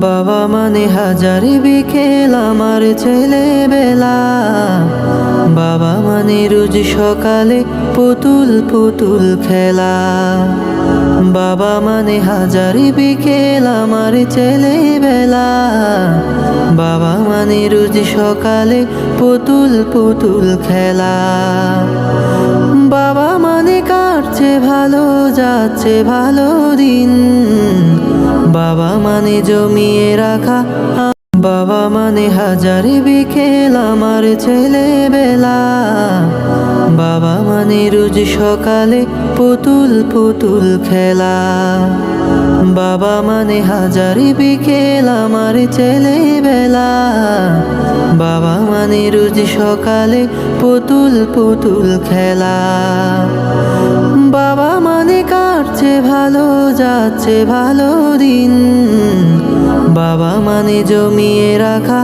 বাবা মানে হাজারি বিকেল আমার ছেলেবেলা। বাবা মানে রোজ সকালে পুতুল পুতুল খেলা। বাবা মানে হাজারি বিকেল আমার ছেলেবেলা। বাবা মানে রোজ সকালে পুতুল পুতুল খেলা। বাবা মানে কাটছে ভালো, যাচ্ছে ভালো দিন। বাবা মানে জমিয়ে রাখা। বাবা মানে হাজারি বিকেল আমার ছেলেবেলা। বাবা মানে রোজ সকালে পুতুল পুতুল খেলা। বাবা মানে হাজারি বিকেল আমার ছেলেবেলা। বাবা মানে রোজ সকালে পুতুল পুতুল খেলা। বাবা মানে কাটছে ভালো, যাচ্ছে ভালো দিন। বাবা মানে জমিয়ে রাখা।